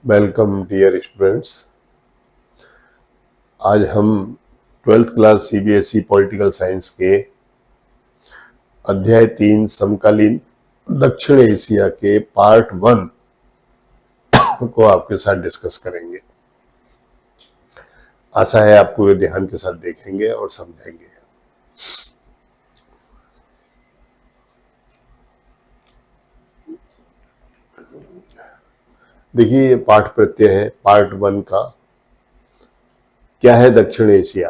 Welcome dear students. आज हम 12th class CBSE political science के अध्याय 3 समकालीन दक्षिण एशिया के पार्ट 1 को आपके साथ डिस्कस करेंगे। आशा है आप पूरे ध्यान के साथ देखेंगे और समझेंगे। देखिए, ये पाठ प्रत्यय है पार्ट 1 का। क्या है दक्षिण एशिया?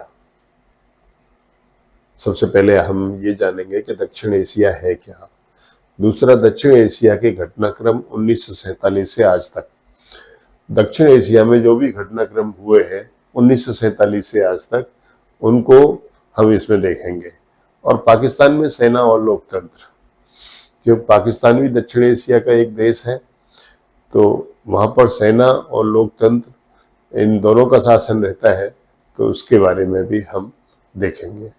सबसे पहले हम ये जानेंगे कि दक्षिण एशिया है क्या। दूसरा, दक्षिण एशिया के घटनाक्रम 1947 से आज तक। दक्षिण एशिया में जो भी घटनाक्रम हुए हैं 1947 से आज तक, उनको हम इसमें देखेंगे। और पाकिस्तान में सेना और लोकतंत्र, जो पाकिस्तान भी दक्षिण एशिया का एक देश है, तो वहां पर सेना और लोकतंत्र इन दोनों का शासन रहता है, तो उसके बारे में भी हम देखेंगे।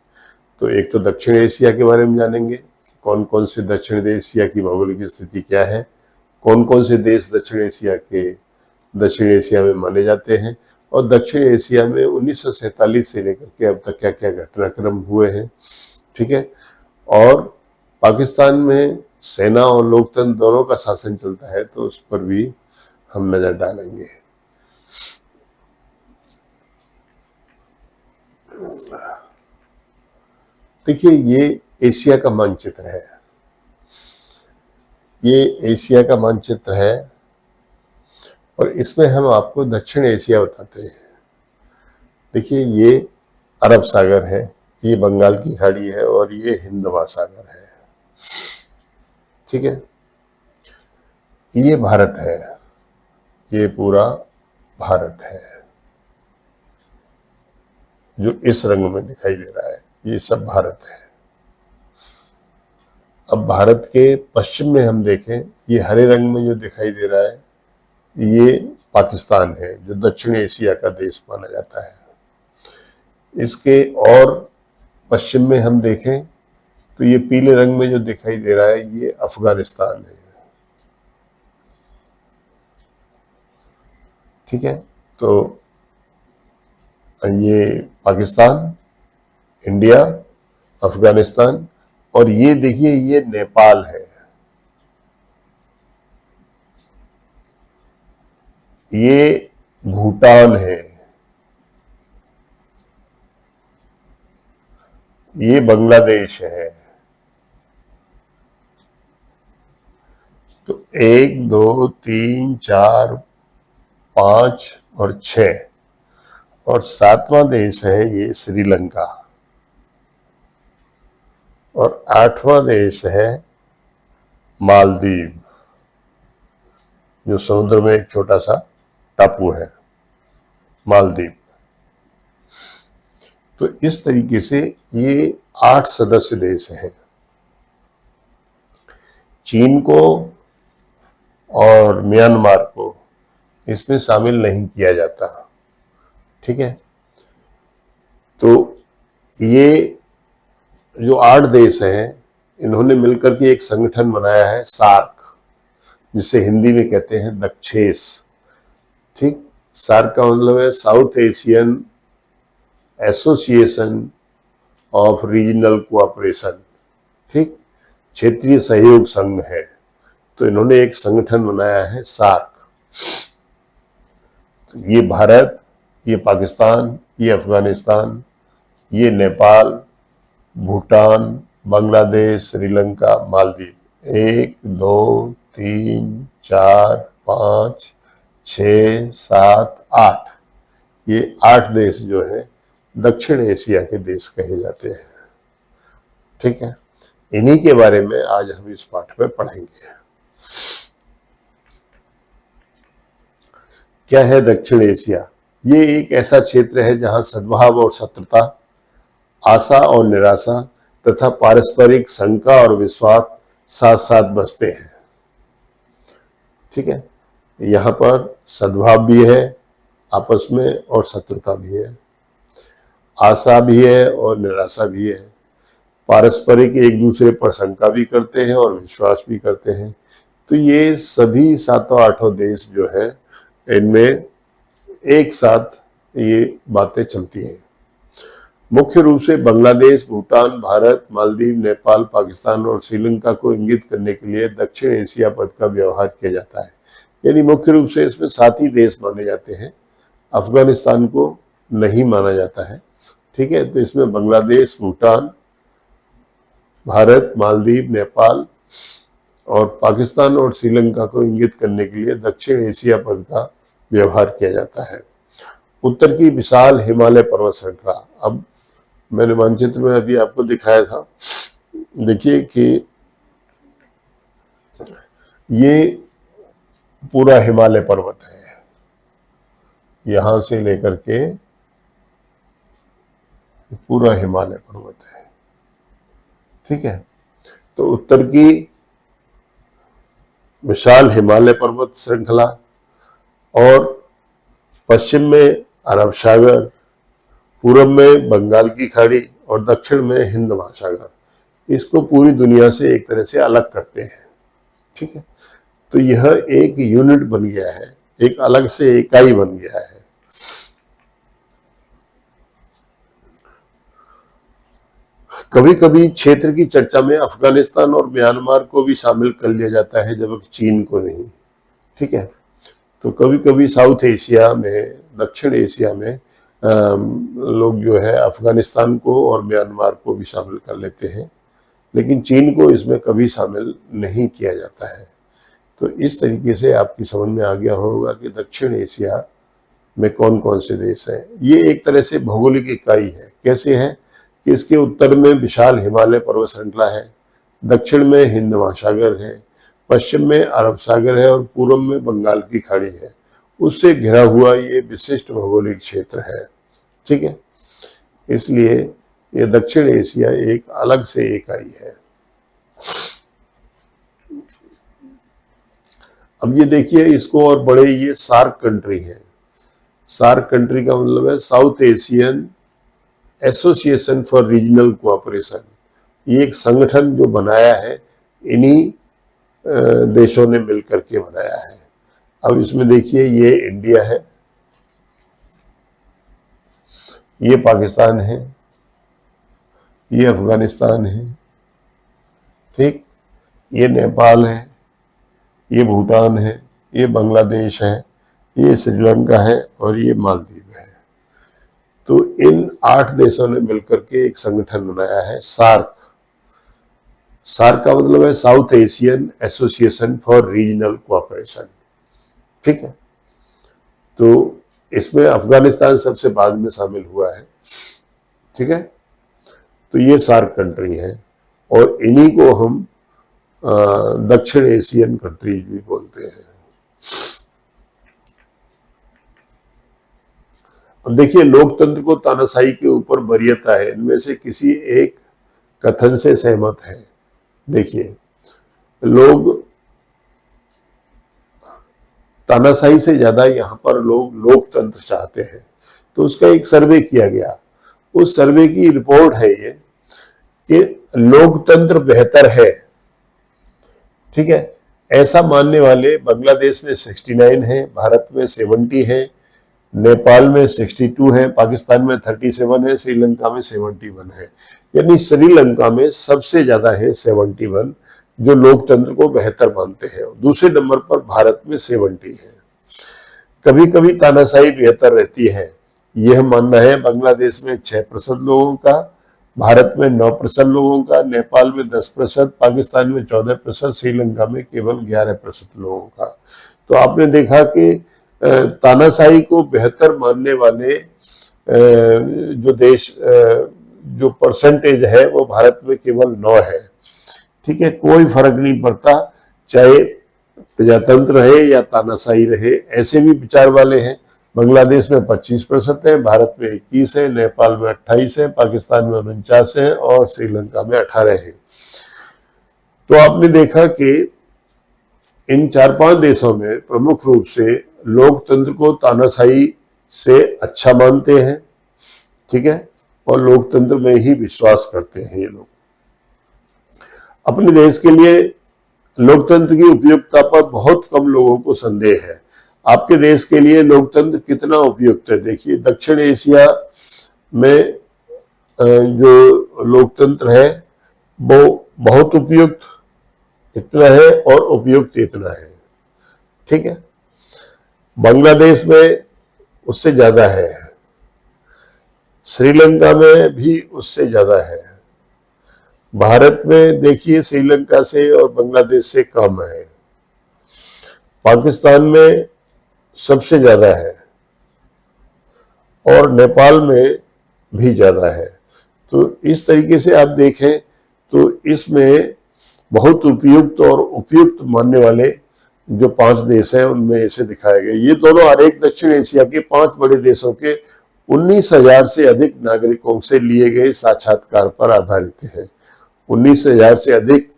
तो एक तो दक्षिण एशिया के बारे में जानेंगे, कौन कौन से दक्षिण एशिया की भौगोलिक स्थिति क्या है, कौन कौन से देश दक्षिण एशिया में माने जाते हैं, और दक्षिण एशिया में 1947 से लेकर के अब तक क्या क्या घटनाक्रम हुए हैं। ठीक है। और पाकिस्तान में सेना और लोकतंत्र दोनों का शासन चलता है, तो उस पर भी हम नजर डालेंगे। देखिए, ये एशिया का मानचित्र है। ये एशिया का मानचित्र है और इसमें हम आपको दक्षिण एशिया बताते हैं। देखिए, ये अरब सागर है, ये बंगाल की खाड़ी है और ये हिंद महासागर है। ठीक है। ये भारत है, ये पूरा भारत है जो इस रंग में दिखाई दे रहा है, ये सब भारत है। अब भारत के पश्चिम में हम देखें, ये हरे रंग में जो दिखाई दे रहा है, ये पाकिस्तान है जो दक्षिण एशिया का देश माना जाता है। इसके और पश्चिम में हम देखें तो ये पीले रंग में जो दिखाई दे रहा है, ये अफगानिस्तान है। ठीक है। तो ये पाकिस्तान, इंडिया, अफगानिस्तान, और ये देखिए ये नेपाल है, ये भूटान है, ये बांग्लादेश है। तो 1 2 3 4 5 और 6, और 7वां देश है ये श्रीलंका, और 8वां देश है मालदीव, जो समुद्र में एक छोटा सा टापू है, मालदीव। तो इस तरीके से ये 8 सदस्य देश हैं। चीन को और म्यांमार को इसमें शामिल नहीं किया जाता। ठीक है। तो ये जो 8 देश हैं, इन्होंने मिलकर के एक संगठन बनाया है, सार्क, जिसे हिंदी में कहते हैं दक्षेस। ठीक। सार्क का मतलब है south Asian association of regional cooperation. ठीक। क्षेत्रीय सहयोग संघ है। तो इन्होंने एक संगठन बनाया है, सार्क। तो ये भारत, ये पाकिस्तान, ये अफगानिस्तान, ये नेपाल, भूटान, बांग्लादेश, श्रीलंका, मालदीव, 1 2 3 4 5 6 7 8, ये 8 देश जो है दक्षिण एशिया के देश कहे जाते हैं। ठीक है। इन्हीं के बारे में आज हम इस पाठ में पढ़ेंगे। क्या है दक्षिण एशिया? ये एक ऐसा क्षेत्र है जहां सद्भाव और शत्रुता, आशा और निराशा तथा पारस्परिक शंका और विश्वास साथ साथ बसते हैं। ठीक है। यहाँ पर सद्भाव भी है आपस में और शत्रुता भी है, आशा भी है और निराशा भी है, पारस्परिक एक दूसरे पर शंका भी करते हैं और विश्वास भी करते हैं। तो ये सभी 7 8 देश जो है इनमें एक साथ ये बातें चलती हैं। मुख्य रूप से बांग्लादेश, भूटान, भारत, मालदीव, नेपाल, पाकिस्तान और श्रीलंका को इंगित करने के लिए दक्षिण एशिया पद का व्यवहार किया जाता है। यानी मुख्य रूप से इसमें 7 ही देश माने जाते हैं, अफगानिस्तान को नहीं माना जाता है। ठीक है, तो इसमें बांग्लादेश, भूटान, भारत, मालदीव, नेपाल और पाकिस्तान और श्रीलंका को इंगित करने के लिए दक्षिण एशिया पद का व्यवहार किया जाता है। उत्तर की विशाल हिमालय पर्वत श्रृंखला, अब मैंने मानचित्र में अभी आपको दिखाया था, देखिए कि ये पूरा हिमालय पर्वत है, यहां से लेकर के पूरा हिमालय पर्वत है। ठीक है, तो उत्तर की विशाल हिमालय पर्वत श्रृंखला और पश्चिम में अरब सागर, पूर्व में बंगाल की खाड़ी और दक्षिण में हिंद महासागर, इसको पूरी दुनिया से एक तरह से अलग करते हैं। ठीक है, तो यह एक यूनिट बन गया है, एक अलग से इकाई बन गया है। कभी कभी क्षेत्र की चर्चा में अफगानिस्तान और म्यांमार को भी शामिल कर लिया जाता है, जबकि चीन को नहीं। ठीक है, तो कभी कभी साउथ एशिया में, दक्षिण एशिया में लोग जो है अफगानिस्तान को और म्यांमार को भी शामिल कर लेते हैं, लेकिन चीन को इसमें कभी शामिल नहीं किया जाता है। तो इस तरीके से आपकी समझ में आ गया होगा कि दक्षिण एशिया में कौन कौन से देश हैं। ये एक तरह से भौगोलिक इकाई है। कैसे है कि इसके उत्तर में विशाल हिमालय पर्वत श्रृंखला है, दक्षिण में हिंद महासागर है, पश्चिम में अरब सागर है और पूर्व में बंगाल की खाड़ी है। उससे घिरा हुआ ये विशिष्ट भौगोलिक क्षेत्र है। ठीक है, इसलिए ये दक्षिण एशिया एक अलग से इकाई है। अब ये देखिए, इसको और बड़े, ये सार्क कंट्री है। सार्क कंट्री का मतलब है south Asian association for regional cooperation. ये एक संगठन जो बनाया है, इन्हीं देशों ने मिलकर के बनाया है। अब इसमें देखिए, ये इंडिया है, ये पाकिस्तान है, ये अफगानिस्तान है, ठीक, ये नेपाल है, ये भूटान है, ये बांग्लादेश है, ये श्रीलंका है और ये मालदीव है। तो इन 8 देशों ने मिलकर के एक संगठन बनाया है, सार्क। सार्क का मतलब है south Asian association for regional cooperation. ठीक है, तो इसमें अफगानिस्तान सबसे बाद में शामिल हुआ है। ठीक है, तो ये सार्क कंट्री है और इन्हीं को हम दक्षिण एशियन कंट्रीज भी बोलते हैं। अब देखिए, लोकतंत्र को तानाशाही के ऊपर वरीयता है, इनमें से किसी एक कथन से सहमत है। देखिए, लोग तानाशाही से ज्यादा यहाँ पर लोग लोकतंत्र चाहते हैं। तो उसका एक सर्वे किया गया, उस सर्वे की रिपोर्ट है ये कि लोकतंत्र बेहतर है। ठीक है, ऐसा मानने वाले बांग्लादेश में 69 है, भारत में 70 है, नेपाल में 62 है, पाकिस्तान में 37 है, श्रीलंका में 71 है। यानी श्रीलंका में सबसे ज्यादा है 71 जो लोकतंत्र को बेहतर मानते हैं। दूसरे नंबर पर भारत में 70 है। कभी कभी तानाशाही बेहतर रहती है, यह मानना है बांग्लादेश में 6% लोगों का, भारत में 9% लोगों का, नेपाल में 10%, पाकिस्तान में 14%, श्रीलंका में केवल 11% लोगों का। तो आपने देखा कि तानाशाही को बेहतर मानने वाले जो देश, जो परसेंटेज है वो भारत में केवल 9 है। ठीक है, कोई फर्क नहीं पड़ता, चाहे प्रजातंत्र रहे या तानाशाही रहे, ऐसे भी विचार वाले हैं। बांग्लादेश में 25% है, भारत में 21 है, नेपाल में 28 है, पाकिस्तान में 49 है और श्रीलंका में 18 है। तो आपने देखा कि इन 4-5 देशों में प्रमुख रूप से लोकतंत्र को तानाशाही से अच्छा मानते हैं। ठीक है, और लोकतंत्र में ही विश्वास करते हैं ये लोग। अपने देश के लिए लोकतंत्र की उपयुक्तता पर बहुत कम लोगों को संदेह है। आपके देश के लिए लोकतंत्र कितना उपयुक्त है। देखिए दक्षिण एशिया में जो लोकतंत्र है वो बहुत उपयुक्त इतना है और उपयुक्त इतना है, ठीक है। बांग्लादेश में उससे ज्यादा है, श्रीलंका में भी उससे ज्यादा है, भारत में देखिए श्रीलंका से और बांग्लादेश से कम है, पाकिस्तान में सबसे ज्यादा है और नेपाल में भी ज्यादा है। तो इस तरीके से आप देखें तो इसमें बहुत उपयुक्त और उपयुक्त मानने वाले जो 5 देश हैं उनमें इसे दिखाया गया। ये दोनों आरेख दक्षिण एशिया के 5 बड़े देशों के 19,000 से अधिक नागरिकों से लिए गए साक्षात्कार पर आधारित है। 19,000 से अधिक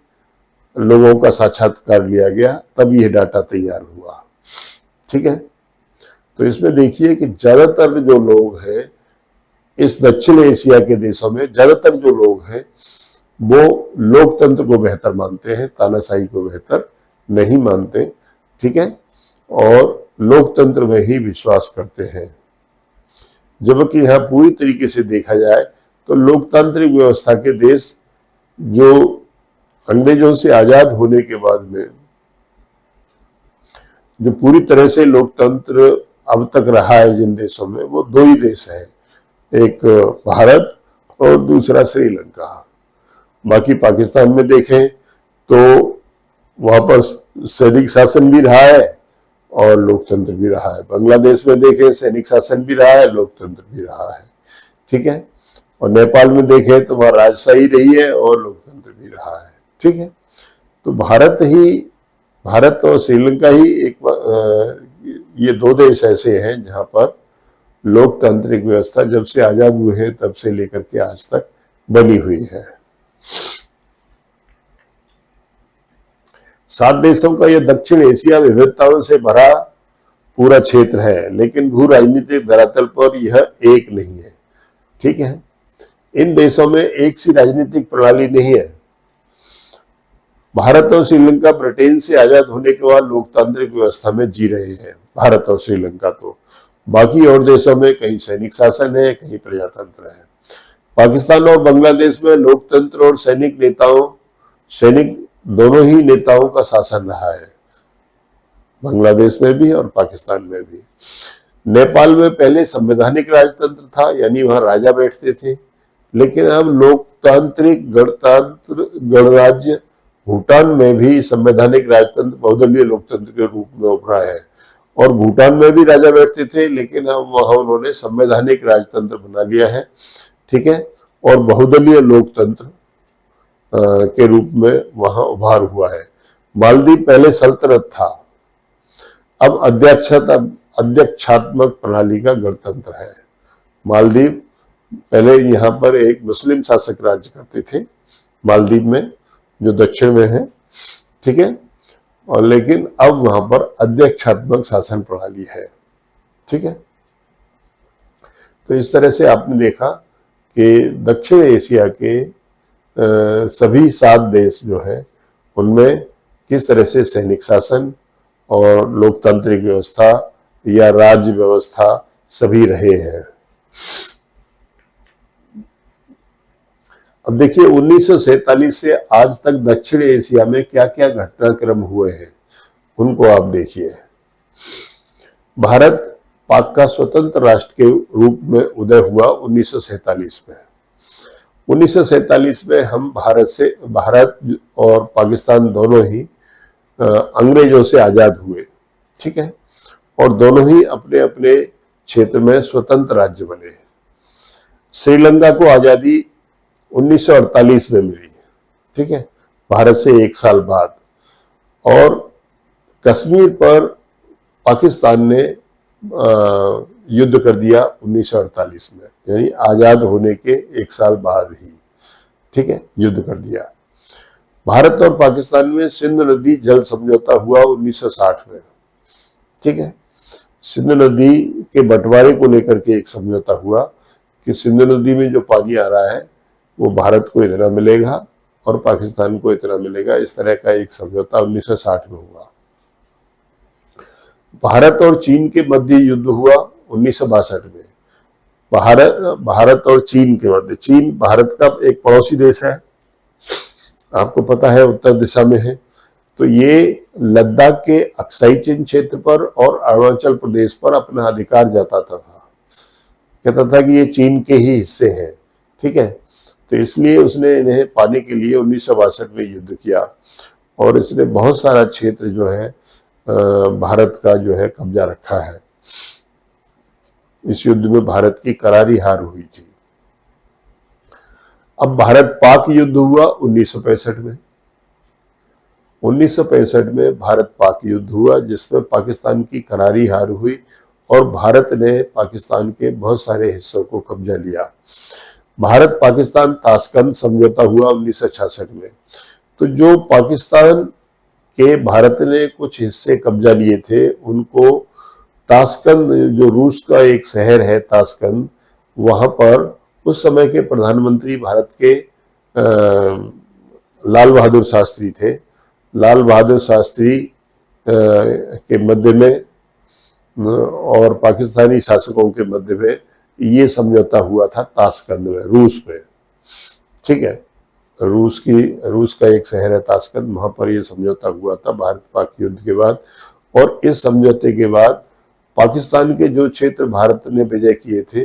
लोगों का साक्षात्कार लिया गया तब यह डाटा तैयार हुआ, ठीक है। तो इसमें देखिए कि ज्यादातर जो लोग हैं इस दक्षिण एशिया के देशों में, ज्यादातर जो लोग हैं वो लोकतंत्र को बेहतर मानते हैं, तानाशाही को बेहतर नहीं मानते, ठीक है, और लोकतंत्र में ही विश्वास करते हैं। जबकि यहां पूरी तरीके से देखा जाए तो लोकतांत्रिक व्यवस्था के देश जो अंग्रेजों से आजाद होने के बाद में जो पूरी तरह से लोकतंत्र अब तक रहा है जिन देशों में, वो 2 ही देश हैं, एक भारत और दूसरा श्रीलंका। बाकी पाकिस्तान में देखें तो वहां पर सैनिक शासन भी रहा है और लोकतंत्र भी रहा है। बांग्लादेश में देखें सैनिक शासन भी रहा है, लोकतंत्र भी रहा है, ठीक है। और नेपाल में देखें तो वहां राजशाही रही है और लोकतंत्र भी रहा है, ठीक है। तो भारत और श्रीलंका ही ये 2 देश ऐसे हैं जहां पर लोकतांत्रिक व्यवस्था जब से आजाद हुए हैं तब से लेकर के आज तक बनी हुई है। 7 देशों का यह दक्षिण एशिया विविधताओं से भरा पूरा क्षेत्र है, लेकिन भू राजनीतिक धरातल पर यह एक नहीं है, ठीक है। इन देशों में एक सी राजनीतिक प्रणाली नहीं है। भारत और श्रीलंका ब्रिटेन से आजाद होने के बाद लोकतांत्रिक व्यवस्था में जी रहे हैं, भारत और श्रीलंका तो। बाकी और देशों में कहीं सैनिक शासन है, कहीं प्रजातंत्र है। पाकिस्तान और बांग्लादेश में लोकतंत्र और सैनिक दोनों ही नेताओं का शासन रहा है, बांग्लादेश में भी और पाकिस्तान में भी। नेपाल में पहले संवैधानिक राजतंत्र था, यानी वहां राजा बैठते थे, लेकिन अब लोकतांत्रिक गणराज्य भूटान में भी संवैधानिक राजतंत्र बहुदलीय लोकतंत्र के रूप में उभरा है। और भूटान में भी राजा बैठते थे, लेकिन अब वहां उन्होंने संवैधानिक राजतंत्र बना लिया है, ठीक है, और बहुदलीय लोकतंत्र के रूप में वहां उभार हुआ है। मालदीव पहले सल्तनत था, अब अध्यक्षात्मक प्रणाली का गणतंत्र है। मालदीव पहले यहाँ पर एक मुस्लिम शासक राज्य करते थे, मालदीव में जो दक्षिण में है, ठीक है, और लेकिन अब वहां पर अध्यक्षात्मक शासन प्रणाली है, ठीक है। तो इस तरह से आपने देखा कि दक्षिण एशिया के सभी 7 देश जो है उनमें किस तरह से सैनिक शासन और लोकतांत्रिक व्यवस्था या राज्य व्यवस्था सभी रहे हैं। अब देखिए 1947 से आज तक दक्षिण एशिया में क्या क्या घटनाक्रम हुए हैं उनको आप देखिए। भारत पाक का स्वतंत्र राष्ट्र के रूप में उदय हुआ 1947 में। 1947 में हम भारत और पाकिस्तान दोनों ही अंग्रेजों से आजाद हुए, ठीक है, और दोनों ही अपने अपने क्षेत्र में स्वतंत्र राज्य बने। श्रीलंका को आजादी 1948 में मिली, ठीक है, भारत से 1 साल बाद। और कश्मीर पर पाकिस्तान ने युद्ध कर दिया 1948 में, यानी आजाद होने के 1 साल बाद ही, ठीक है, युद्ध कर दिया। भारत और पाकिस्तान में सिंध नदी जल समझौता हुआ 1960 में, ठीक है। सिंध नदी के बंटवारे को लेकर के एक समझौता हुआ कि सिंध नदी में जो पानी आ रहा है वो भारत को इतना मिलेगा और पाकिस्तान को इतना मिलेगा। इस तरह का एक समझौता 1960 में हुआ। भारत और चीन के मध्य युद्ध हुआ 1962 में। भारत और चीन के मध्य, चीन भारत का एक पड़ोसी देश है, आपको पता है, उत्तर दिशा में है। तो ये लद्दाख के अक्साई चिन क्षेत्र पर और अरुणाचल प्रदेश पर अपना अधिकार जताता था, कहता था कि ये चीन के ही हिस्से हैं, ठीक है। तो इसलिए उसने इन्हें पाने के लिए 1962 में युद्ध किया और इसने बहुत सारा क्षेत्र जो है भारत का जो है कब्जा रखा है। इस युद्ध में भारत की करारी हार हुई थी। अब भारत पाक युद्ध हुआ 1965 में। 1965 में भारत पाक युद्ध हुआ जिसमें पाकिस्तान की करारी हार हुई और भारत ने पाकिस्तान के बहुत सारे हिस्सों को कब्जा लिया। भारत पाकिस्तान ताशकंद समझौता हुआ 1966 में। तो जो पाकिस्तान के भारत ने कुछ हिस्से कब्जा लिए थे उनको ताशकंद, जो रूस का एक शहर है ताशकंद, वहां पर उस समय के प्रधानमंत्री भारत के लाल बहादुर शास्त्री थे। लाल बहादुर शास्त्री के मध्य में और पाकिस्तानी शासकों के मध्य में ये समझौता हुआ था ताशकंद में, रूस में, ठीक है। रूस का एक शहर है ताशकंद, वहां पर यह समझौता हुआ था भारत पाक युद्ध के बाद। और इस समझौते के बाद पाकिस्तान के जो क्षेत्र भारत ने विजय किए थे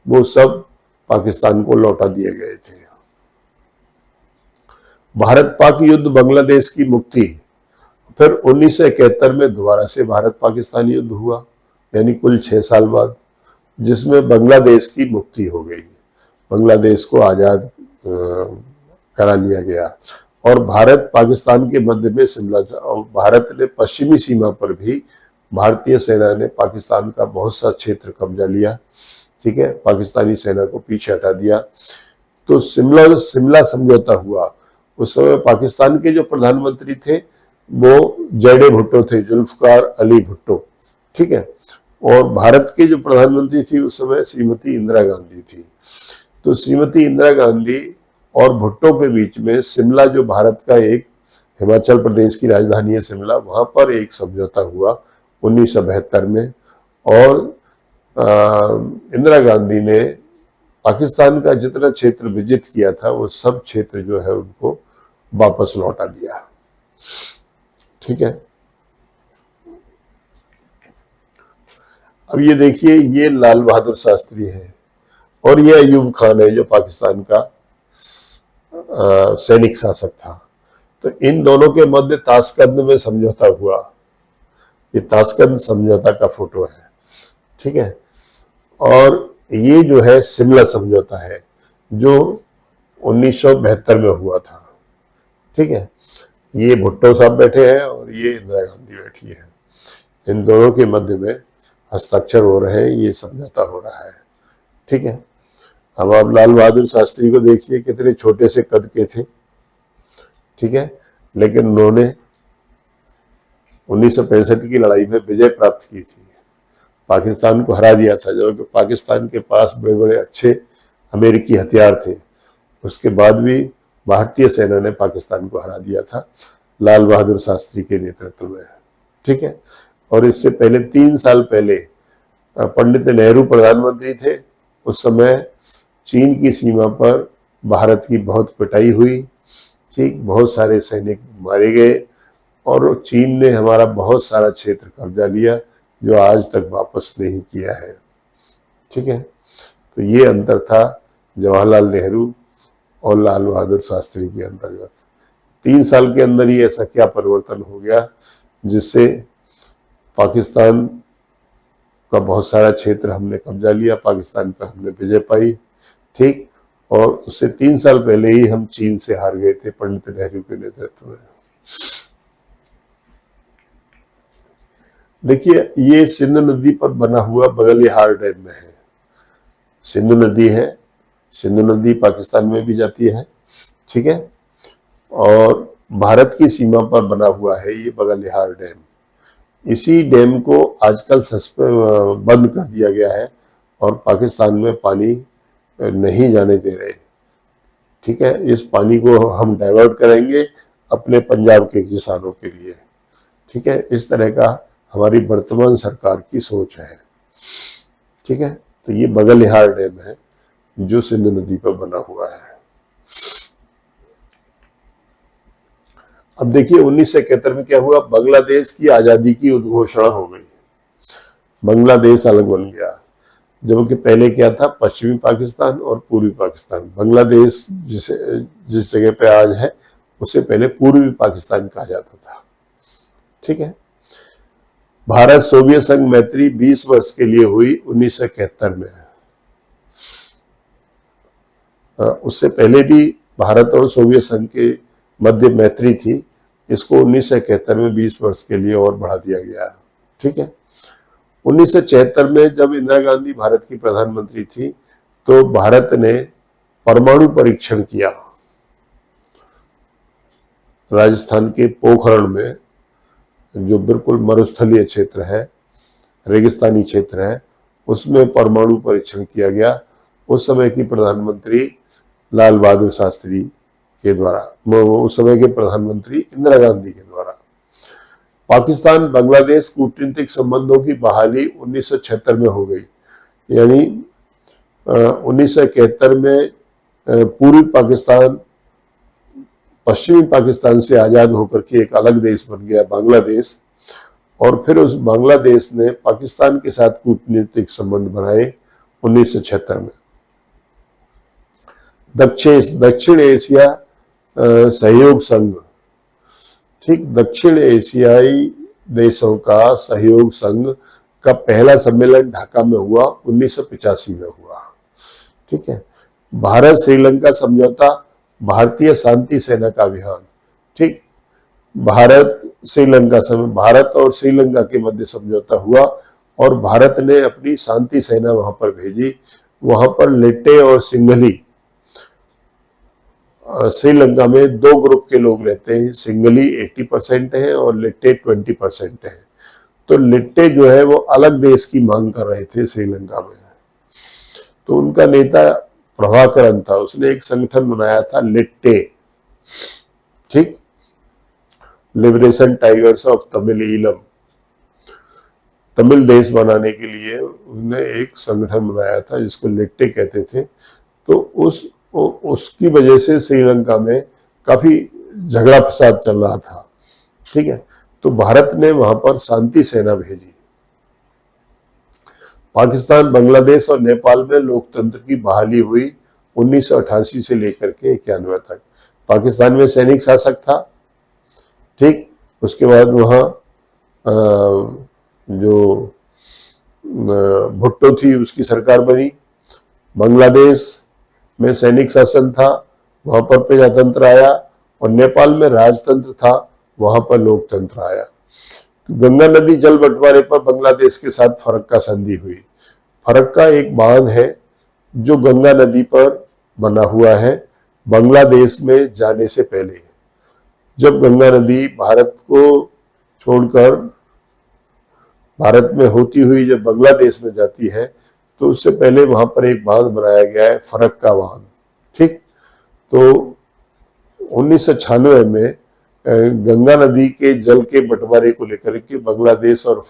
वो सब पाकिस्तान को लौटा दिए गए थे। भारत पाक युद्ध, बांग्लादेश की मुक्ति। फिर 1971 में दोबारा से भारत पाकिस्तान युद्ध हुआ, यानी कुल 6 साल बाद, जिसमें बांग्लादेश की मुक्ति हो गई, बांग्लादेश को आजाद करा लिया गया। और भारत पाकिस्तान के मध्य में शिमला, और भारत ने पश्चिमी सीमा पर भी भारतीय सेना ने पाकिस्तान का बहुत सा क्षेत्र कब्जा लिया, ठीक है, पाकिस्तानी सेना को पीछे हटा दिया। तो शिमला समझौता हुआ। उस समय पाकिस्तान के जो प्रधानमंत्री थे वो जेडे भुट्टो थे, जुल्फकार अली भुट्टो, ठीक है। और भारत के जो प्रधानमंत्री थी उस समय श्रीमती इंदिरा गांधी थी। तो श्रीमती इंदिरा गांधी और भुट्टो के बीच में शिमला, जो भारत का एक, हिमाचल प्रदेश की राजधानी है शिमला, वहां पर एक समझौता हुआ 1972 में। और इंदिरा गांधी ने पाकिस्तान का जितना क्षेत्र विजित किया था वो सब क्षेत्र जो है उनको वापस लौटा दिया, ठीक है। अब ये देखिए, ये लाल बहादुर शास्त्री है और ये अयूब खान है जो पाकिस्तान का सैनिक शासक था। तो इन दोनों के मध्य ताशकंद में समझौता हुआ। ये ताशकंद समझौता का फोटो है, ठीक है। और ये जो है शिमला समझौता है जो 1972 में हुआ था, ठीक है। ये भुट्टो साहब बैठे हैं और ये इंदिरा गांधी बैठी है। इन दोनों के मध्य में हस्ताक्षर हो रहे हैं, ये समझौता हो रहा है, ठीक है। अब आप लाल बहादुर शास्त्री को देखिए, कितने छोटे से कद के थे, ठीक है, लेकिन उन्होंने 1965 की लड़ाई में विजय प्राप्त की थी, पाकिस्तान को हरा दिया था। जबकि पाकिस्तान के पास बड़े बड़े अच्छे अमेरिकी हथियार थे, उसके बाद भी भारतीय सेना ने पाकिस्तान को हरा दिया था लाल बहादुर शास्त्री के नेतृत्व में, ठीक है। और इससे पहले 3 साल पहले पंडित नेहरू प्रधानमंत्री थे। उस समय चीन की सीमा पर भारत की बहुत पिटाई हुई, ठीक, बहुत सारे सैनिक मारे गए और चीन ने हमारा बहुत सारा क्षेत्र कब्जा लिया जो आज तक वापस नहीं किया है, ठीक है। तो ये अंतर था जवाहरलाल नेहरू और लाल बहादुर शास्त्री के अंतर्गत। 3 साल के अंदर ही ऐसा क्या परिवर्तन हो गया जिससे पाकिस्तान का बहुत सारा क्षेत्र हमने कब्जा लिया, पाकिस्तान पर हमने विजय पाई, ठीक। और उससे 3 साल पहले ही हम चीन से हार गए थे पंडित नेहरू के नेतृत्व में। देखिए, ये सिंधु नदी पर बना हुआ बगलिहार डैम में है। सिंधु नदी है, सिंधु नदी पाकिस्तान में भी जाती है, ठीक है। और भारत की सीमा पर बना हुआ है ये बगलिहार डैम। इसी डैम को आजकल बंद कर दिया गया है और पाकिस्तान में पानी नहीं जाने दे रहे, ठीक है। इस पानी को हम डाइवर्ट करेंगे अपने पंजाब के किसानों के लिए, ठीक है। इस तरह का हमारी वर्तमान सरकार की सोच है। ठीक है, तो ये बगलिहार डैम है जो सिंधु नदी पर बना हुआ है। अब देखिए 1971 में क्या हुआ, बांग्लादेश की आजादी की उद्घोषणा हो गई, बांग्लादेश अलग बन गया। जबकि पहले क्या था, पश्चिमी पाकिस्तान और पूर्वी पाकिस्तान। बांग्लादेश जिस जगह पे आज है उससे पहले पूर्वी पाकिस्तान कहा जाता था। ठीक है, भारत सोवियत संघ मैत्री 20 वर्ष के लिए हुई 1971 में। उससे पहले भी भारत और सोवियत संघ के मध्य मैत्री थी, इसको 1971 में 20 वर्ष के लिए और बढ़ा दिया गया। ठीक है, 1976 में जब इंदिरा गांधी भारत की प्रधानमंत्री थी तो भारत ने परमाणु परीक्षण किया। राजस्थान के पोखरण में, जो बिल्कुल मरुस्थलीय क्षेत्र है, रेगिस्तानी क्षेत्र है, उसमें परमाणु परीक्षण किया गया। उस समय की प्रधानमंत्री लाल बहादुर शास्त्री के द्वारा, उस समय के प्रधानमंत्री इंदिरा गांधी के द्वारा। पाकिस्तान बांग्लादेश कूटनीतिक संबंधों की बहाली 1976 में हो गई। यानी 1971 में पूर्वी पाकिस्तान पश्चिमी पाकिस्तान से आजाद होकर के एक अलग देश बन गया बांग्लादेश, और फिर उस बांग्लादेश ने पाकिस्तान के साथ कूटनीतिक संबंध बनाए 1976 में। दक्षिण एशिया सहयोग संघ, ठीक, दक्षिण एशियाई देशों का सहयोग संघ का पहला सम्मेलन ढाका में हुआ, 1985 में हुआ। ठीक है, भारत श्रीलंका समझौता, भारतीय शांति सेना का अभियान। ठीक, भारत और श्रीलंका के मध्य समझौता हुआ और भारत ने अपनी शांति सेना वहां पर भेजी। वहां पर लिट्टे और सिंघली, श्रीलंका में दो ग्रुप के लोग रहते हैं, सिंघली 80% है और लिट्टे 20% है। तो लिट्टे जो है वो अलग देश की मांग कर रहे थे श्रीलंका में, तो उनका नेता प्रभाकरन था, उसने एक संगठन बनाया था लिट्टे, ठीक, liberation tigers of Tamil Eelam. Tamil देश बनाने के लिए उन्होंने एक संगठन बनाया था जिसको लिट्टे कहते थे। तो उसकी वजह से श्रीलंका में काफी झगड़ा फसाद चल रहा था। ठीक है, तो भारत ने वहां पर शांति सेना भेजी। पाकिस्तान, बांग्लादेश और नेपाल में लोकतंत्र की बहाली हुई 1988 से लेकर के 91 तक। पाकिस्तान में सैनिक शासक था, ठीक, उसके बाद वहां जो भुट्टो थी उसकी सरकार बनी। बांग्लादेश में सैनिक शासन था, वहां पर प्रजातंत्र आया, और नेपाल में राजतंत्र था, वहां पर लोकतंत्र आया। गंगा नदी जल बंटवारे पर बांग्लादेश के साथ फरक्का संधि हुई। फरक्का एक बांध है जो गंगा नदी पर बना हुआ है बांग्लादेश में जाने से पहले। जब गंगा नदी भारत को छोड़कर भारत में होती हुई जब बांग्लादेश में जाती है तो उससे पहले वहां पर एक बांध बनाया गया है, फरक्का बांध। ठीक, तो 1996 में गंगा नदी के जल के बंटवारे को लेकर के बांग्लादेश और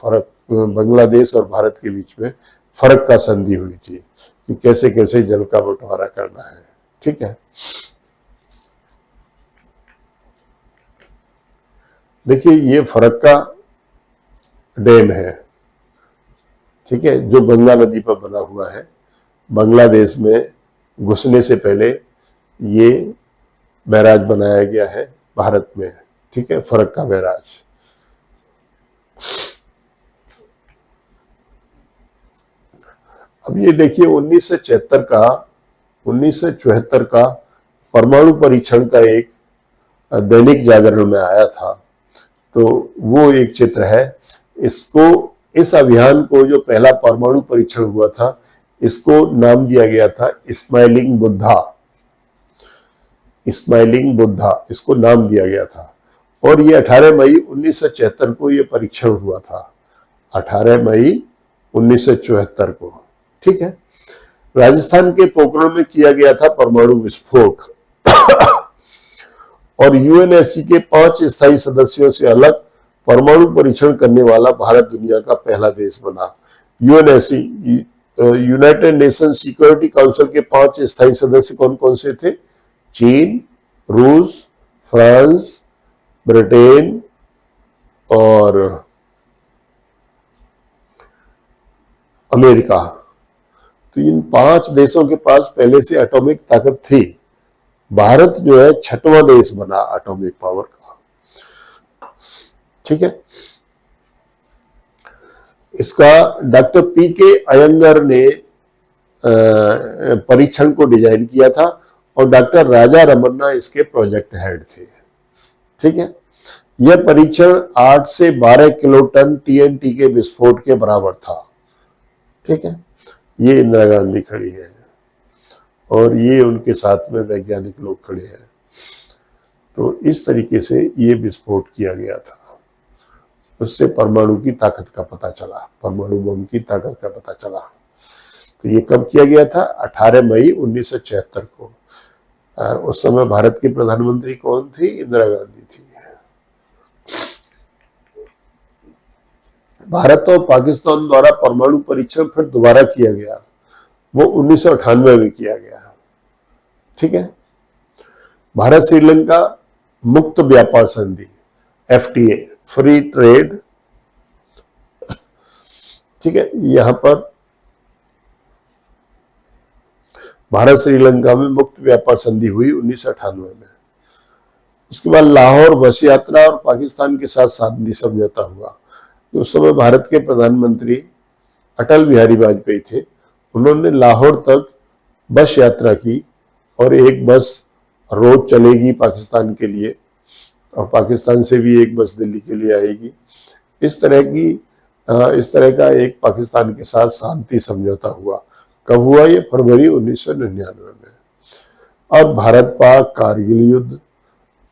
भारत के बीच में फरक्का संधि हुई थी कि कैसे कैसे जल का बंटवारा करना है। ठीक है, देखिए ये फरक्का डैम है, ठीक है, जो गंगा नदी पर बना हुआ है। बांग्लादेश में घुसने से पहले ये बैराज बनाया गया है भारत में, ठीक है, फरक्का बैराज। अब ये देखिए 1974 का परमाणु परीक्षण का एक दैनिक जागरण में आया था, तो वो एक चित्र है। इस अभियान को, जो पहला परमाणु परीक्षण हुआ था, इसको नाम दिया गया था स्माइलिंग बुद्धा, इसको नाम दिया गया था। और ये 18 मई 1974 को ये परीक्षण हुआ था, 18 मई 1974 को। ठीक है, राजस्थान के पोखरण में किया गया था परमाणु विस्फोट और यूएनएससी के 5 स्थायी सदस्यों से अलग परमाणु परीक्षण करने वाला भारत दुनिया का पहला देश बना। UNSC United nation security council के 5 स्थायी सदस्य कौन कौन से थे? चीन, रूस, फ्रांस, ब्रिटेन और अमेरिका। तो इन 5 देशों के पास पहले से एटॉमिक ताकत थी। भारत जो है 6वां देश बना एटॉमिक पावर का। ठीक है, इसका डॉक्टर पी के अयंगर ने परीक्षण को डिजाइन किया था और डॉक्टर राजा रमन्ना इसके प्रोजेक्ट हेड थे। ठीक है, यह परीक्षण 8 से 12 किलोटन टीएनटी के विस्फोट के बराबर था। ठीक है, ये इंदिरा गांधी खड़ी है और ये उनके साथ में वैज्ञानिक लोग खड़े हैं। तो इस तरीके से ये विस्फोट किया गया था। उससे परमाणु की ताकत का पता चला, परमाणु बम की ताकत का पता चला। तो ये कब किया गया था? 18 मई 1976 को। उस समय भारत की प्रधानमंत्री कौन थी? इंदिरा गांधी थी। भारत और पाकिस्तान द्वारा परमाणु परीक्षण फिर दोबारा किया गया, वो 1998 में किया गया। ठीक है, भारत श्रीलंका मुक्त व्यापार संधि FTA, फ्री ट्रेड। ठीक है, यहां पर भारत श्रीलंका में मुक्त व्यापार संधि हुई 1998 में। उसके बाद लाहौर बस यात्रा और पाकिस्तान के साथ शांति समझौता हुआ। उस समय भारत के प्रधानमंत्री अटल बिहारी वाजपेयी थे। उन्होंने लाहौर तक बस यात्रा की और एक बस रोज चलेगी पाकिस्तान के लिए और पाकिस्तान से भी एक बस दिल्ली के लिए आएगी। इस तरह का एक पाकिस्तान के साथ शांति समझौता हुआ। कब हुआ? ये फरवरी 1999 में। और भारत पाक कारगिल युद्ध,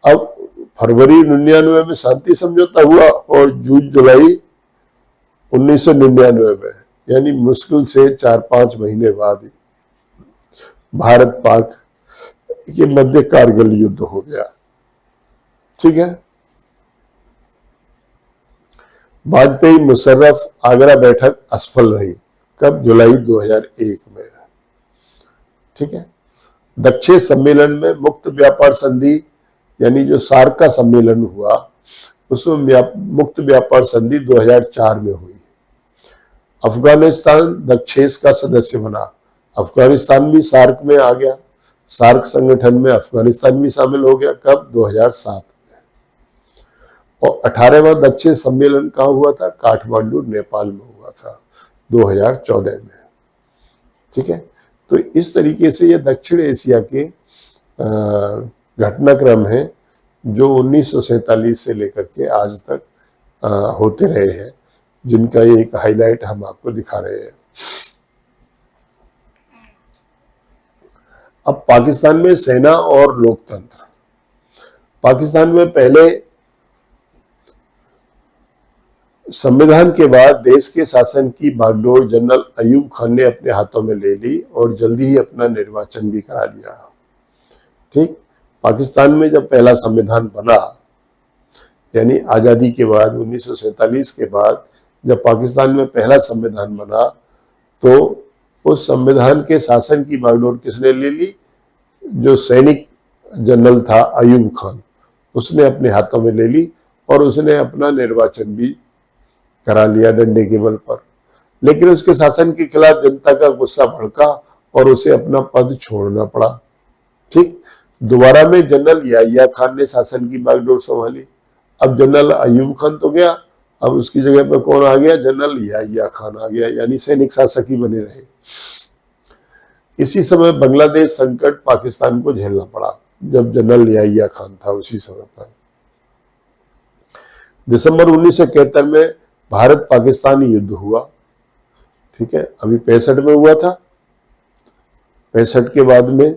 अब फरवरी 1999 में शांति समझौता हुआ और जून जुलाई 1999 में, यानी मुश्किल से 4-5 महीने बाद भारत पाक के मध्य कारगिल युद्ध हो गया। ठीक है, वाजपेयी मुशर्रफ आगरा बैठक असफल रही। कब? जुलाई 2001 में। ठीक है, दक्षिण सम्मेलन में मुक्त व्यापार संधि, यानी जो सार्क का सम्मेलन हुआ, उसमें मुक्त व्यापार संधि 2004 में हुई। अफगानिस्तान दक्षेस का सदस्य बना। अफगानिस्तान भी सार्क में आ गया। सार्क संगठन में अफगानिस्तान भी शामिल हो गया। कब? 2007 में। और 18वां दक्षिण सम्मेलन कहाँ हुआ था? काठमांडू नेपाल में हुआ था 2014 में। ठीक है, तो इस तरीके से ये दक्षिण एशिया के घटनाक्रम है जो 1947 से लेकर के आज तक होते रहे हैं, जिनका एक हाईलाइट हम आपको दिखा रहे हैं। अब पाकिस्तान में सेना और लोकतंत्र। पाकिस्तान में पहले संविधान के बाद देश के शासन की बागडोर जनरल अयूब खान ने अपने हाथों में ले ली और जल्दी ही अपना निर्वाचन भी करा लिया। ठीक, पाकिस्तान में जब पहला संविधान बना, यानी आजादी के बाद 1947 के बाद जब पाकिस्तान में पहला संविधान बना, तो उस संविधान के शासन की बागडोर किसने ले ली? जो सैनिक जनरल था अयूब खान, उसने अपने हाथों में ले ली और उसने अपना निर्वाचन भी करा लिया डंडे के बल पर। लेकिन उसके शासन के खिलाफ जनता का गुस्सा भड़का और उसे अपना पद छोड़ना पड़ा। ठीक, दोबारा में जनरल याहिया खान ने शासन की बागडोर संभाली। अब जनरल अयूब खान तो गया, अब उसकी जगह पर कौन आ गया? जनरल याहिया खान आ गया, यानी सैनिक शासक ही बने रहे। इसी समय बांग्लादेश संकट पाकिस्तान को झेलना पड़ा जब जनरल याहिया खान था उसी समय पर। दिसंबर 1971 में भारत पाकिस्तान युद्ध हुआ। ठीक है, अभी 65 में हुआ था, 65 के बाद में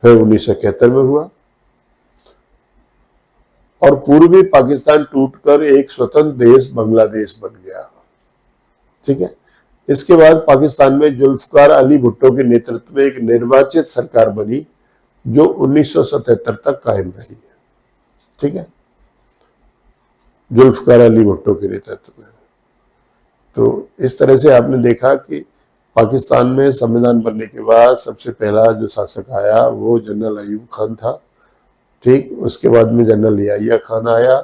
फिर 1971 में हुआ और पूर्वी पाकिस्तान टूटकर एक स्वतंत्र देश बांग्लादेश बन गया। ठीक है, इसके बाद पाकिस्तान में जुल्फकार अली भुट्टो के नेतृत्व में एक निर्वाचित सरकार बनी जो 1977 तक कायम रही। ठीक है, जुल्फकार अली भुट्टो के नेतृत्व में। तो इस तरह से आपने देखा कि पाकिस्तान में संविधान बनने के बाद सबसे पहला जो शासक आया वो जनरल अयूब खान था। ठीक, उसके बाद में जनरल याहिया खान आया।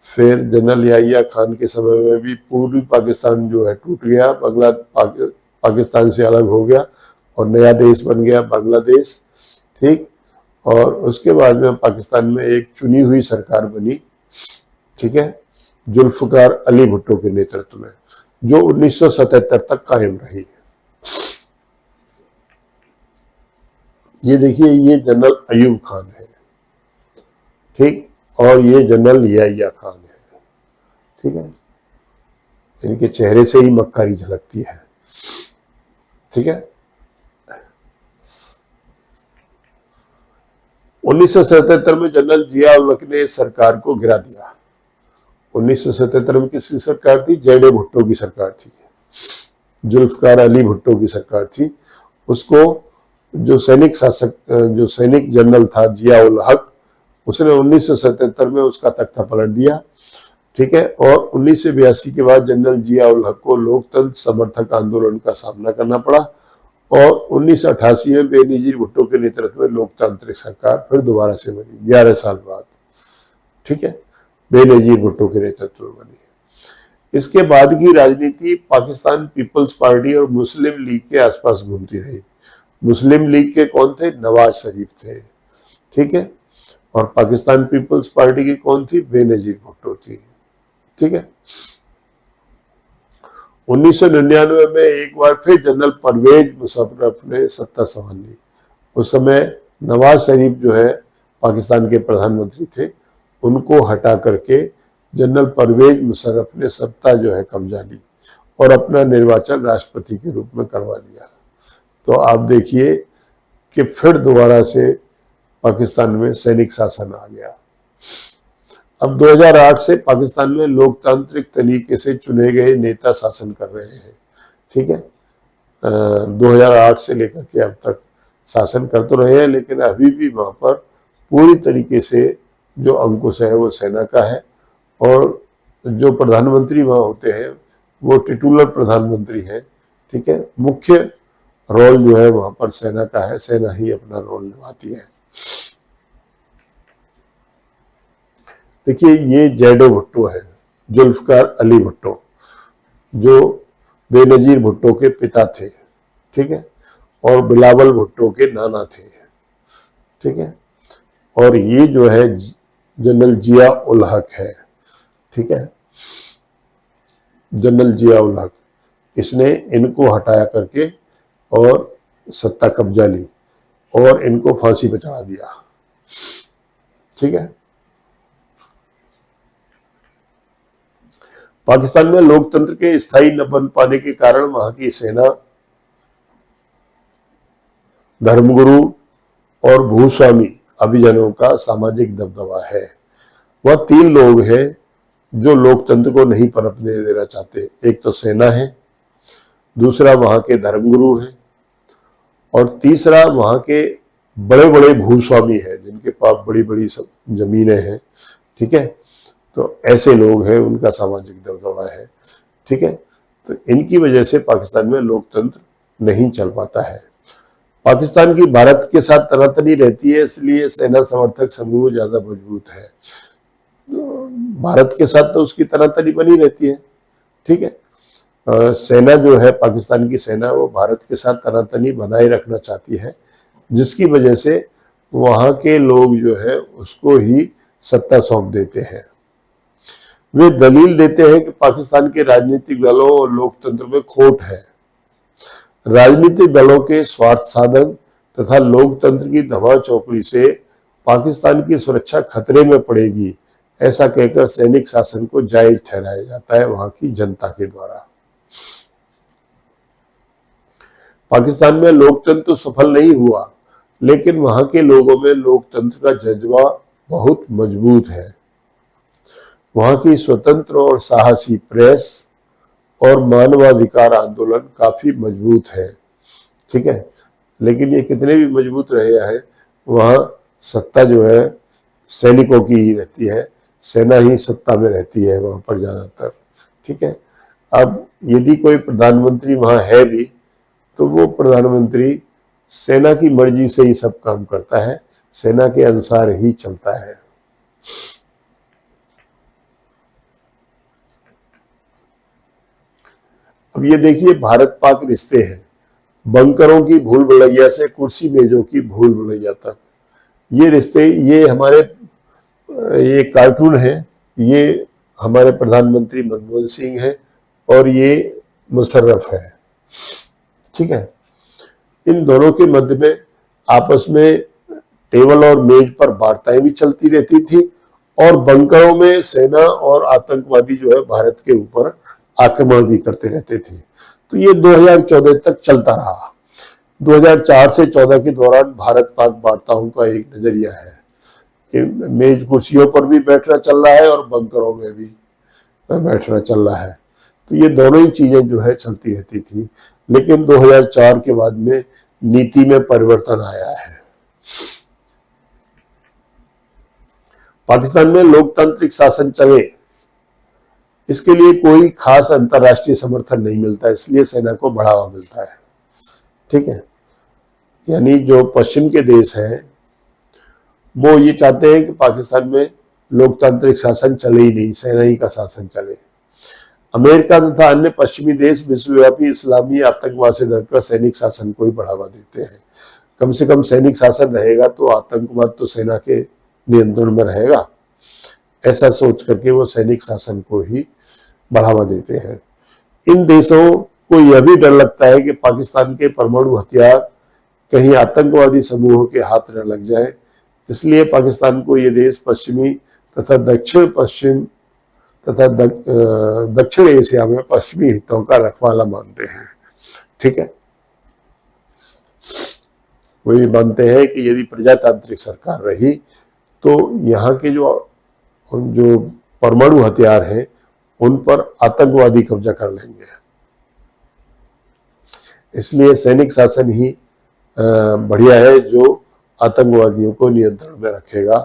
फिर जनरल याहिया खान के समय में भी पूर्वी पाकिस्तान जो है टूट गया, पाकिस्तान से अलग हो गया और नया देश बन गया बांग्लादेश। ठीक, और उसके बाद में पाकिस्तान में एक चुनी हुई सरकार बनी, ठीक है, जुल्फकार अली भुट्टो के नेतृत्व में, जो 1977 तक कायम रही। ये देखिए, ये जनरल अयूब खान है, ठीक, और ये जनरल याहिया खान है। ठीक है, इनके चेहरे से ही मक्कारी झलकती है। ठीक है, 1977 में जनरल जिया उल हक ने सरकार को गिरा दिया। 1977 में किसकी सरकार थी? जेडे भुट्टो की सरकार थी, जुल्फकार अली भुट्टो की सरकार थी। उसको जो सैनिक शासक, जो सैनिक जनरल था जिया उल हक, उसने 1977 में उसका तख्ता पलट दिया। ठीक है, और 1982 के बाद जनरल जिया उल हक को लोकतंत्र समर्थक आंदोलन का सामना करना पड़ा और 1988 में बेनजीर भुट्टो के नेतृत्व में लोकतांत्रिक सरकार फिर दोबारा से बनी 11 साल बाद। ठीक है, बेनजीर भुट्टो के नेतृत्व में बनी। इसके बाद की राजनीति पाकिस्तान पीपल्स पार्टी और मुस्लिम लीग के आसपास घूमती रही। मुस्लिम लीग के कौन थे? नवाज शरीफ थे। ठीक है, और पाकिस्तान पीपल्स पार्टी की कौन थी? बेनजीर भुट्टो थी। ठीक है, 1999 में एक बार फिर जनरल परवेज मुशर्रफ ने सत्ता संभाली। उस समय नवाज शरीफ जो है पाकिस्तान के प्रधानमंत्री थे, उनको हटा करके जनरल परवेज मुशर्रफ ने सत्ता जो है कब्जा ली और अपना निर्वाचन राष्ट्रपति के रूप में करवा लिया। तो आप देखिए कि फिर दोबारा से पाकिस्तान में सैनिक शासन आ गया। अब 2008 से पाकिस्तान में लोकतांत्रिक तरीके से चुने गए नेता शासन कर रहे हैं। ठीक है, 2008 से लेकर के अब तक शासन कर तो रहे हैं, लेकिन अभी भी वहां पर पूरी तरीके से जो अंकुश है वो सेना का है और जो प्रधानमंत्री वहां होते हैं वो टिटुलर प्रधानमंत्री है। ठीक है, मुख्य रोल जो है वहां पर सेना का है, सेना ही अपना रोल निभाती है। देखिए, ये जेडो भुट्टो है, जुल्फकार अली भुट्टो, जो बेनजीर भुट्टो के पिता थे। ठीक है, और बिलावल भुट्टो के नाना थे। ठीक है, और ये जो है जनरल जिया उल हक है। ठीक है, जनरल जिया उल हक, इसने इनको हटाया करके और सत्ता कब्जा ली और इनको फांसी पे चढ़ा दिया। ठीक है, पाकिस्तान में लोकतंत्र के स्थायी न बन पाने के कारण वहां की सेना, धर्मगुरु और भूस्वामी अभिजनों का सामाजिक दबदबा है। वह 3 लोग हैं जो लोकतंत्र को नहीं पनपने देना चाहते। एक तो सेना है, दूसरा वहां के धर्मगुरु हैं और तीसरा वहां के बड़े बड़े भूस्वामी हैं जिनके पास बड़ी बड़ी जमीनें हैं। ठीक है, तो ऐसे लोग हैं, उनका सामाजिक दबदबा है। ठीक है, तो इनकी वजह से पाकिस्तान में लोकतंत्र नहीं चल पाता है। पाकिस्तान की भारत के साथ तनातनी रहती है, इसलिए सेना समर्थक समूह ज्यादा मजबूत है। तो भारत के साथ तो उसकी तनातनी बनी रहती है। ठीक है, सेना जो है, पाकिस्तान की सेना, वो भारत के साथ तनातनी बनाए रखना चाहती है, जिसकी वजह से वहां के लोग जो है उसको ही सत्ता सौंप देते हैं। वे दलील देते हैं कि पाकिस्तान के राजनीतिक दलों और लोकतंत्र में खोट है। राजनीतिक दलों के स्वार्थ साधन तथा लोकतंत्र की धमा चौकड़ी से पाकिस्तान की सुरक्षा खतरे में पड़ेगी, ऐसा कहकर सैनिक शासन को जायज ठहराया जाता है वहां की जनता के द्वारा। पाकिस्तान में लोकतंत्र तो सफल नहीं हुआ, लेकिन वहां के लोगों में लोकतंत्र का जज्बा बहुत मजबूत है। वहां की स्वतंत्र और साहसी प्रेस और मानवाधिकार आंदोलन काफी मजबूत है। ठीक है, लेकिन ये कितने भी मजबूत रहे हैं, वहां सत्ता जो है सैनिकों की ही रहती है। सेना ही सत्ता में रहती है वहां पर ज्यादातर। ठीक है, अब यदि कोई प्रधानमंत्री वहां है भी तो वो प्रधानमंत्री सेना की मर्जी से ही सब काम करता है, सेना के अनुसार ही चलता है। अब ये देखिए भारत पाक रिश्ते हैं, बंकरों की भूल भुलैया से कुर्सी मेजों की भूल भुलैया तक, ये रिश्ते, ये हमारे, ये कार्टून है, ये हमारे प्रधानमंत्री मनमोहन सिंह है और ये मुशर्रफ है। ठीक है, इन दोनों के मध्य में आपस में टेबल और मेज पर वार्ताएं भी चलती रहती थी और बंकरों में सेना और आतंकवादी जो है भारत के ऊपर आक्रमण भी करते रहते थे। तो ये 2014 तक चलता रहा। 2004 से 14 के दौरान भारत पाक वार्ताओं का एक नजरिया है कि मेज कुर्सियों पर भी बैठना चल रहा है और बंकरों में भी बैठना चल रहा है। तो ये दोनों ही चीजें जो है चलती रहती थी, लेकिन 2004 के बाद में नीति में परिवर्तन आया है। पाकिस्तान में लोकतांत्रिक शासन चले, इसके लिए कोई खास अंतरराष्ट्रीय समर्थन नहीं मिलता, इसलिए सेना को बढ़ावा मिलता है। ठीक है, यानी जो पश्चिम के देश हैं वो ये चाहते हैं कि पाकिस्तान में लोकतांत्रिक शासन चले ही नहीं, सेना ही का शासन चले। अमेरिका तथा अन्य पश्चिमी देश विश्वव्यापी इस्लामी आतंकवाद से डरकर सैनिक शासन को ही बढ़ावा देते हैं। कम से कम सैनिक शासन रहेगा तो आतंकवाद तो सेना के नियंत्रण में रहेगा, ऐसा सोच करके वो सैनिक शासन को ही बढ़ावा देते हैं। इन देशों को यह भी डर लगता है कि पाकिस्तान के परमाणु हथियार कहीं आतंकवादी समूहों के हाथ न लग जाए, इसलिए पाकिस्तान को ये देश पश्चिमी तथा दक्षिण एशिया में पश्चिमी हितों का रखवाला मानते हैं। ठीक है, वो ये मानते हैं कि यदि प्रजातांत्रिक सरकार रही तो यहाँ के जो परमाणु हथियार हैं उन पर आतंकवादी कब्जा कर लेंगे, इसलिए सैनिक शासन ही बढ़िया है जो आतंकवादियों को नियंत्रण में रखेगा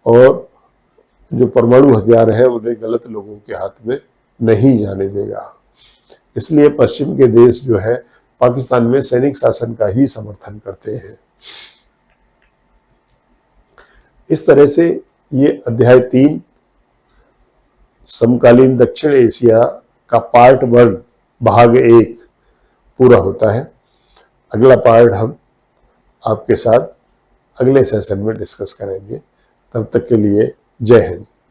और जो परमाणु हथियार है उन्हें गलत लोगों के हाथ में नहीं जाने देगा। इसलिए पश्चिम के देश जो है पाकिस्तान में सैनिक शासन का ही समर्थन करते हैं। इस तरह से ये अध्याय 3 समकालीन दक्षिण एशिया का पार्ट 1 भाग 1 पूरा होता है। अगला पार्ट हम आपके साथ अगले सेशन में डिस्कस करेंगे। तब तक के लिए जय हिंद।